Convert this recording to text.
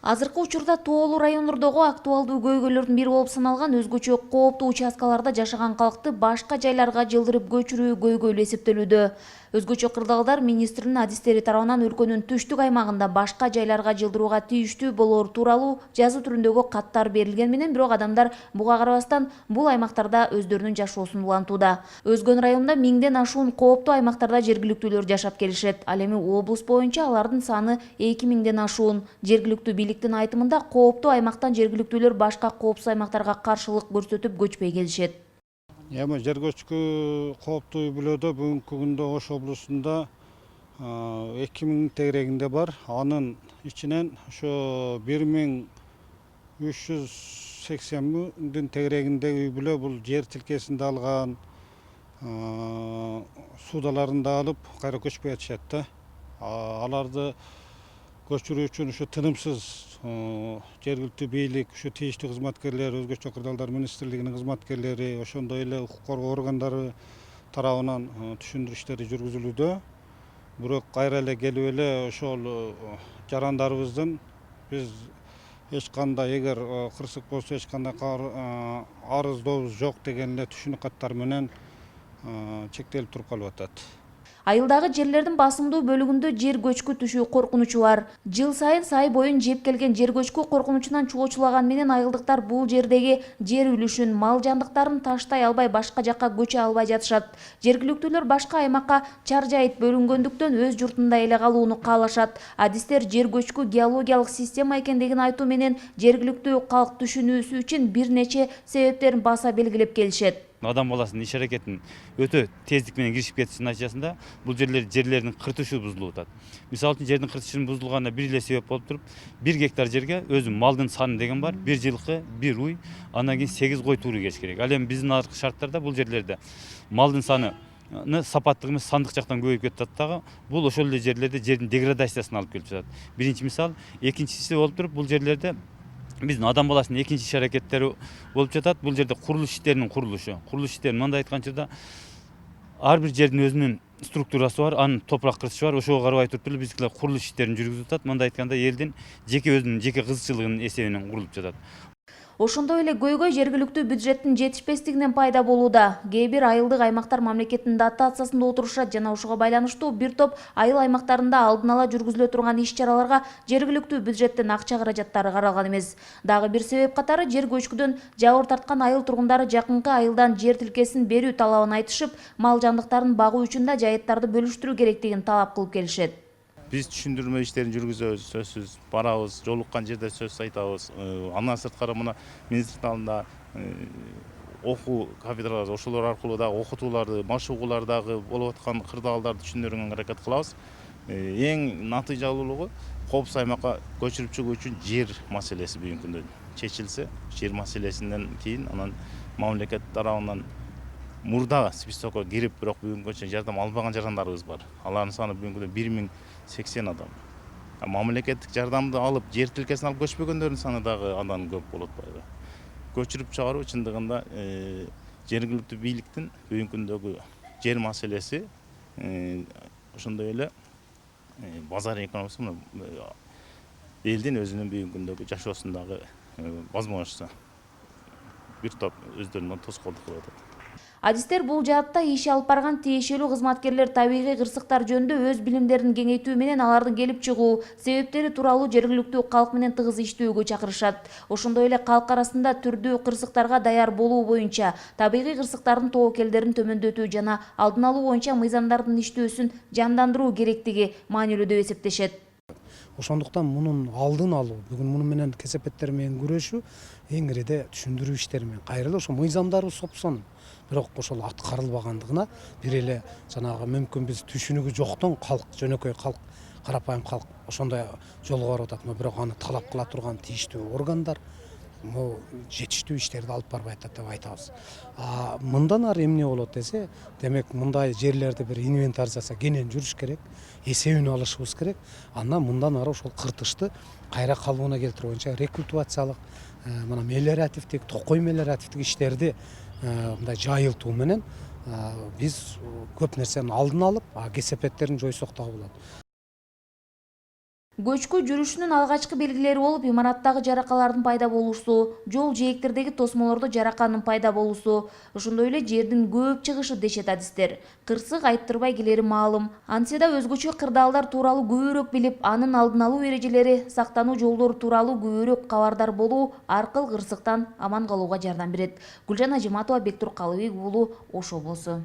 Азыркы учурда тоолуу райондордогу актуалдуу көйгөйлөрдүн бири болуп саналган өзгөчө кооптуу участкаларда жашаган калкты башка жайларга жылдырып көчүрүү көйгөйлүү эсептелүүдө. Өзгөчө кырдаалдар министринин адистери тарабынан өлкөнүн түштүк аймагында башка жайларга жылдырууга тийиштүү болоор тууралуу жазуу түрүндөгү каттар берилген менен бирок адамдар буга карабастан бул аймактарда өздөрүнүн жашоосун улантууда. Өзгөн районунда миңден ашуун кооптуу аймактарда жергиликтүүлөр жашап келишет. Ал эми облус боюнча алардын саны 2000ден ашуун. Жергиликтүү бийликтин айтымында кооптуу аймактан жергиликтүүлөр башка коопсуз аймактарга каршылык көрсөтүп көчпөй келишет. Эми жер көчкү кооптуу үй-бүлөдө бүгүнкү күндө Ош облусунда 2000 тегерегинде бар. Анын ичинен ошо 1380 тегерегиндеги үй-бүлө бул жер тилкесинде алган, суудаларында алып кайра көчпөй атышат да. Аларды көчүрүү үчүн ушу тынымсыз жергиликтүү бийлик, ушу тийиштүү кызматкерлер, өзгөчө кырдаалдар министрлигинин кызматкерлери, ошондой эле укук коргоо органдары тарабынан түшүндүрүү иштери жүргүзүлүүдө. Бирок кайра эле келип эле ошол жарандарыбыздын биз эч кандай эгер кырсык болсо эч кандай арыздообуз жок деген эле түшүнүк каттар менен чектелип туруп калып атат. Айылдагы жерлердин басымдуу бөлүгүндө жер көчкү түшүү коркунучу бар. Жыл сайын сай боюн жеп келген жер көчкү коркунучунан чоочулаган менен айылдыктар бул жердеги жер үлүшүн, мал жандыктарын таштай албай башка жакка көчө албай жатышат. Жергиликтүүлөр башка аймакка чар жайыт бөлүнгөндүктөн өз журтунда эле калууну каалашат. Адистер жер көчкү геологиялык система экендигин айтуу менен жергиликтүү калк түшүнүүсү үчүн бир нече себептерин баса белгилеп келишет. Адам баласынын иш аракетин өтө тездик менен киришип кетишинин натыйжасында бул жерлердин кыртышы бузулуп атат. Мисалы үчүн жердин кыртышынын бузулганына бир эле себеп болуп туруп, 1 гектар жерге өзү малдын саны деген бар, 1 жылкы, 1 уй, андан кийин 8 кой туура келиш керек. Ал эми биздин азыркы шарттарда бул жерлерде малдын саны сапаттык эмес сандык жактан көбөйүп кетип атат дагы. Бул ошол эле жерлерде жердин деградациясына алып келип жатат. Биринчи мисал, экинчиси болуп туруп бул жерлерде биздин адам баласынын экинчи иш аракеттери болуп жатат. Бул жерде курулуш иштеринин курулушу. Курулуш иштерин мындай айткан учурда ар бир жердин өзүнүн структурасы бар, анын топурак кыртышы бар. Ошого карабай туруп эле биздикилер курулуш иштерин жүргүзүп атат. Мындай айтканда элдин өзүнүн жеке кызыкчылыгынын эсебинен курулуп жатат. Ошондой эле көйгөй жергиликтүү бюджеттин жетишпестигинен пайда болууда. Кээ бир айылдык аймактар мамлекеттин дотациясында отурушат жана ошого байланыштуу бир топ айыл аймактарында алдын ала жүргүзүлө турган иш-чараларга жергиликтүү бюджеттен акча каражаттары каралган эмес. Дагы бир себеп катары жер көчкүдөн жабыр тарткан айыл тургундары жакынкы айылдан жер тилкесин берүү талабын айтышып, мал жандыктарын багуу үчүн да жайыттарды бөлүштүрүү керектигин талап кылып келишет. Биз түшүндүрмө иштерин жүргүзөбүз, сөзсүз барабыз, жолуккан жерде сөз айтабыз. Андан сырткары мына министрликтин алдында окуу кафедралары, ошолор аркылуу дагы окутууларды, машыгуулар дагы болуп аткан кырдаалдарды түшүндүрүүгө аракет кылабыз. Эң натыйжалуулугу коопсуз аймакка көчүрүп чыгуу үчүн жер маселеси бүгүнкү күндө чечилсе, жер маселесинен кийин анан мамлекет тарабынан мурда списокко кирип, бирок бүгүнкү чейин жардам албаган жарандарыбыз бар. Алардын саны бүгүнкү күндө 1080 адам. Мамлекеттик жардамды алып, жер тилкесин алып көчпөгөндөрдүн саны дагы андан көп болуп атпайбы. Көчүрүп чыгаруу чындыгында жергиликтүү бийликтин бүгүнкү күндөгү жер маселеси ошондой эле базар экономикасы элдин өзүнүн бүгүнкү күндөгү жашоосундагы возможносту бир топ өздөрүнө тоскоолдук кылып атат. Адистер бул жаатта иш алып барган тиешелүү кызматкерлер табигый кырсыктар жөнүндө өз билимдерин кеңейтүү менен алардын келип чыгуу себептери тууралуу жергиликтүү калк менен тыгыз иштөөгө чакырышат. Ошондой эле калк арасында түрдүү кырсыктарга даяр болуу боюнча, табигый кырсыктардын тобокелдерин төмөндөтүү жана алдын алуу боюнча мыйзамдардын иштөөсүн жандандыруу керектиги маанилүү деп эсептешет. Ошондуктан мунун алдын алуу, бүгүн муну менен кесепеттер менен күрөшүү эң ириде түшүндүрүү иштери менен кайра эле ошо мыйзамдарыбыз сопсонун. Бирок ошол аткарылбагандыгына бир эле жанагы мүмкүн биз түшүнүгү жоктон калк, жөнөкөй калк, карапайым калк ошондой жолго барып атат. Бирок аны талап кыла турган тийиштүү органдар жетиштүү иштерди алып барбай атат деп айтабыз. Мындан ары эмне болот десе, демек мындай жерлерди бир инвентаризация кенен жүрүш керек, эсебин алышыбыз керек. Андан мындан ары ошол кыртышты кайра калыбына келтирүү боюнча рекультивациялык, мына мелиоративдик, токой мелиоративдик иштерди мындай жайылтуу менен биз көп нерсенин алдын алып, кесепеттерин жойсок дагы болот. Көчкү жүрүшүнүн алгачкы белгилери болуп, имараттагы жаракалардын пайда болуусу, жол жээктердеги тосмолордо жараканын пайда болуусу, ошондой эле жердин көп чыгышы дешет адистер. Кырсык айттырбай келери маалым. Антсе да өзгөчө кырдаалдар тууралуу көбүрөөк билип, анын алдын алуу эрежелери, сактануу жолдору тууралуу көбүрөөк кабардар болуу аркыл кырсыктан аман калууга жардам берет. Гүлжан Ажиматова, Бектур Калыбек уулу, Ош облусу.